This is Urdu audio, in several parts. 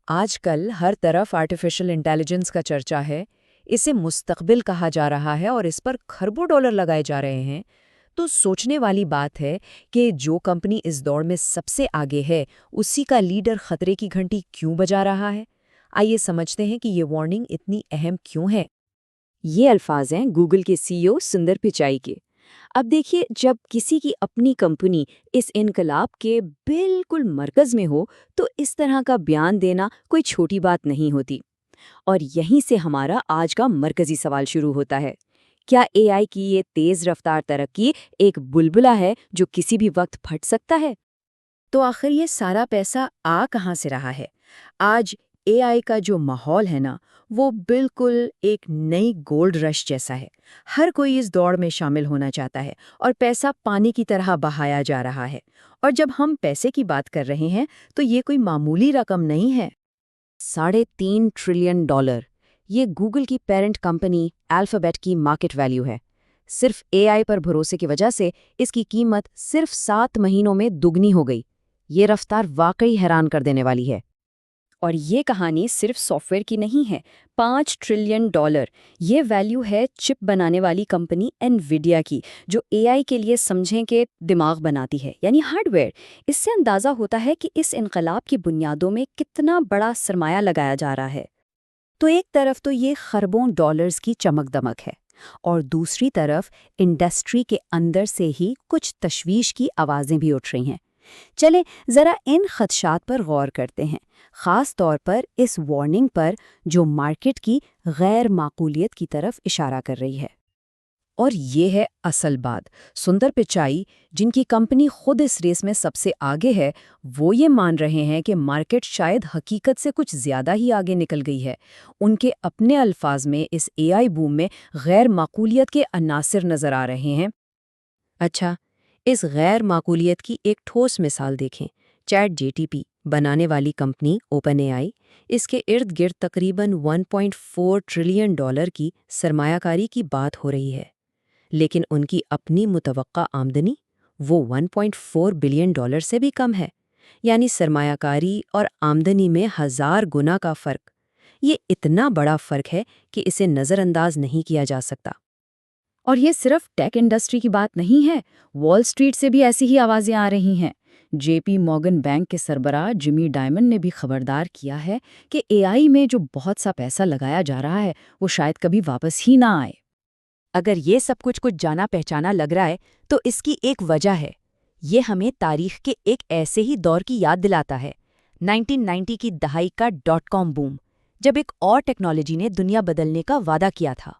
آج کل ہر طرف آرٹیفیشل انٹیلیجنس کا چرچا ہے، اسے مستقبل کہا جا رہا ہے اور اس پر کھربوں ڈالر لگائے جا رہے ہیں۔ تو سوچنے والی بات ہے کہ جو کمپنی اس دوڑ میں سب سے آگے ہے، اسی کا لیڈر خطرے کی گھنٹی کیوں بجا رہا ہے؟ آئیے سمجھتے ہیں کہ یہ وارننگ اتنی اہم کیوں ہے۔ یہ الفاظ ہیں گوگل کے سی او سندر پچائی کے۔ اب دیکھیے، جب کسی کی اپنی کمپنی اس انقلاب کے بالکل مرکز میں ہو تو اس طرح کا بیان دینا کوئی چھوٹی بات نہیں ہوتی۔ اور یہیں سے ہمارا آج کا مرکزی سوال شروع ہوتا ہے۔ کیا اے آئی کی یہ تیز رفتار ترقی ایک بلبلہ ہے جو کسی بھی وقت پھٹ سکتا ہے؟ تو آخر یہ سارا پیسہ آ کہاں سے رہا ہے؟ آج اے آئی کا جو ماحول ہے نا، وہ بالکل ایک نئی گولڈ رش جیسا ہے۔ ہر کوئی اس دوڑ میں شامل ہونا چاہتا ہے اور پیسہ پانی کی طرح بہایا جا رہا ہے۔ اور جب ہم پیسے کی بات کر رہے ہیں تو یہ کوئی معمولی رقم نہیں ہے۔ $3.5 ٹریلین، یہ گوگل کی پیرنٹ کمپنی الفابیٹ کی مارکیٹ ویلیو ہے۔ صرف اے آئی پر بھروسے کی وجہ سے اس کی قیمت صرف 7 مہینوں میں دگنی ہو گئی۔ یہ رفتار واقعی حیران کر دینے والی ہے۔ اور یہ کہانی صرف سافٹ ویئر کی نہیں ہے۔ $5 ٹریلین یہ ویلیو ہے چپ بنانے والی کمپنی انویڈیا کی، جو اے آئی کے لیے سمجھیں کہ دماغ بناتی ہے، یعنی ہارڈ ویئر۔ اس سے اندازہ ہوتا ہے کہ اس انقلاب کی بنیادوں میں کتنا بڑا سرمایہ لگایا جا رہا ہے۔ تو ایک طرف تو یہ خربوں ڈالرز کی چمک دمک ہے، اور دوسری طرف انڈسٹری کے اندر سے ہی کچھ تشویش کی آوازیں بھی اٹھ رہی ہیں۔ چلیں ذرا ان خدشات پر غور کرتے ہیں، خاص طور پر اس وارننگ پر جو مارکیٹ کی غیر معقولیت کی طرف اشارہ کر رہی ہے۔ اور یہ ہے اصل بات۔ سندر پچائی، جن کی کمپنی خود اس ریس میں سب سے آگے ہے، وہ یہ مان رہے ہیں کہ مارکیٹ شاید حقیقت سے کچھ زیادہ ہی آگے نکل گئی ہے۔ ان کے اپنے الفاظ میں اس اے آئی بوم میں غیر معقولیت کے عناصر نظر آ رہے ہیں۔ اچھا، اس غیر معقولیت کی ایک ٹھوس مثال دیکھیں۔ چیٹ جی ٹی پی بنانے والی کمپنی اوپن اے آئی، اس کے ارد گرد تقریباً $1.4 ٹریلین کی سرمایہ کاری کی بات ہو رہی ہے، لیکن ان کی اپنی متوقع آمدنی وہ $1.4 بلین سے بھی کم ہے، یعنی سرمایہ کاری اور آمدنی میں 1000 گنا کا فرق۔ یہ اتنا بڑا فرق ہے کہ اسے نظر انداز نہیں کیا جا سکتا۔ اور یہ صرف ٹیک انڈسٹری کی بات نہیں ہے، وال اسٹریٹ سے بھی ایسی ہی آوازیں آ رہی ہیں۔ جے پی مورگن بینک کے سربراہ جمی ڈائمن نے بھی خبردار کیا ہے کہ اے آئی میں جو بہت سا پیسہ لگایا جا رہا ہے وہ شاید کبھی واپس ہی نہ آئے۔ اگر یہ سب کچھ جانا پہچانا لگ رہا ہے تو اس کی ایک وجہ ہے۔ یہ ہمیں تاریخ کے ایک ایسے ہی دور کی یاد دلاتا ہے، 1990 کی دہائی کا .com بوم، جب ایک اور ٹیکنالوجی نے دنیا بدلنے کا وعدہ کیا تھا۔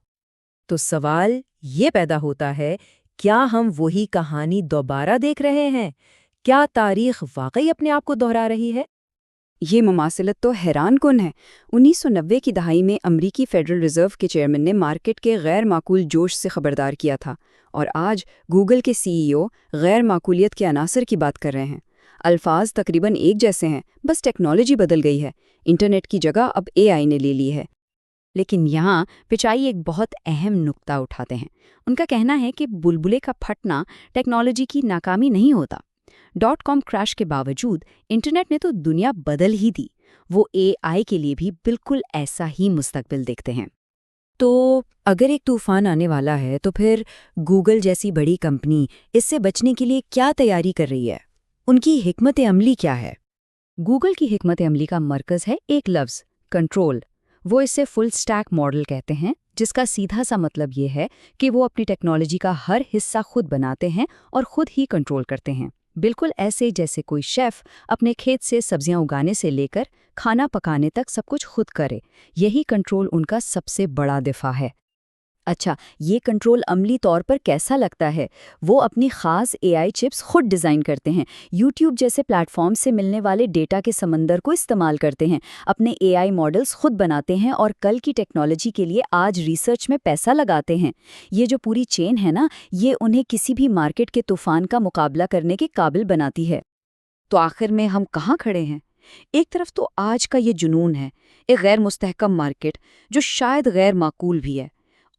تو سوال یہ پیدا ہوتا ہے، کیا ہم وہی کہانی دوبارہ دیکھ رہے ہیں؟ کیا تاریخ واقعی اپنے آپ کو دہرا رہی ہے؟ یہ مماثلت تو حیران کن ہے۔ 1990 کی دہائی میں امریکی فیڈرل ریزرو کے چیئرمین نے مارکیٹ کے غیر معقول جوش سے خبردار کیا تھا، اور آج گوگل کے سی ای او غیر معقولیت کے عناصر کی بات کر رہے ہیں۔ الفاظ تقریباً ایک جیسے ہیں، بس ٹیکنالوجی بدل گئی ہے۔ انٹرنیٹ کی جگہ اب اے آئی نے لے لی ہے۔ لیکن یہاں پچائی ایک بہت اہم نقطہ اٹھاتے ہیں۔ ان کا کہنا ہے کہ بلبلے کا پھٹنا ٹیکنالوجی کی ناکامی نہیں ہوتا۔ .com کریش کے باوجود انٹرنیٹ نے تو دنیا بدل ہی دی۔ وہ اے آئی کے لیے بھی بالکل ایسا ہی مستقبل دیکھتے ہیں۔ تو اگر ایک طوفان آنے والا ہے تو پھر گوگل جیسی بڑی کمپنی اس سے بچنے کے لیے کیا تیاری کر رہی ہے؟ ان کی حکمت عملی کیا ہے؟ گوگل کی حکمت عملی کا مرکز ہے ایک لفظ، کنٹرول۔ وہ اسے فل سٹیک ماڈل کہتے ہیں، جس کا سیدھا سا مطلب یہ ہے کہ وہ اپنی ٹیکنالوجی کا ہر حصہ خود بناتے ہیں اور خود ہی کنٹرول کرتے ہیں، بالکل ایسے جیسے کوئی شیف اپنے کھیت سے سبزیاں اگانے سے لے کر کھانا پکانے تک سب کچھ خود کرے۔ یہی کنٹرول ان کا سب سے بڑا دفاع ہے۔ اچھا، یہ کنٹرول عملی طور پر کیسا لگتا ہے؟ وہ اپنی خاص اے آئی چپس خود ڈیزائن کرتے ہیں، یوٹیوب جیسے پلیٹ فارم سے ملنے والے ڈیٹا کے سمندر کو استعمال کرتے ہیں، اپنے اے آئی ماڈلز خود بناتے ہیں اور کل کی ٹیکنالوجی کے لیے آج ریسرچ میں پیسہ لگاتے ہیں۔ یہ جو پوری چین ہے نا، یہ انہیں کسی بھی مارکیٹ کے طوفان کا مقابلہ کرنے کے قابل بناتی ہے۔ تو آخر میں ہم کہاں کھڑے ہیں؟ ایک طرف تو آج کا یہ جنون ہے، ایک غیر مستحکم مارکیٹ جو شاید غیر معقول بھی ہے،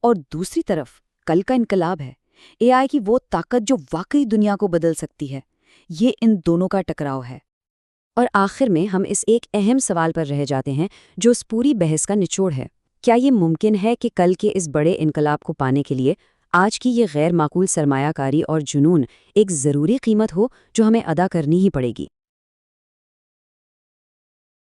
اور دوسری طرف کل کا انقلاب ہے، اے آئی کی وہ طاقت جو واقعی دنیا کو بدل سکتی ہے۔ یہ ان دونوں کا ٹکراؤ ہے۔ اور آخر میں ہم اس ایک اہم سوال پر رہ جاتے ہیں جو اس پوری بحث کا نچوڑ ہے۔ کیا یہ ممکن ہے کہ کل کے اس بڑے انقلاب کو پانے کے لیے آج کی یہ غیر معقول سرمایہ کاری اور جنون ایک ضروری قیمت ہو جو ہمیں ادا کرنی ہی پڑے گی؟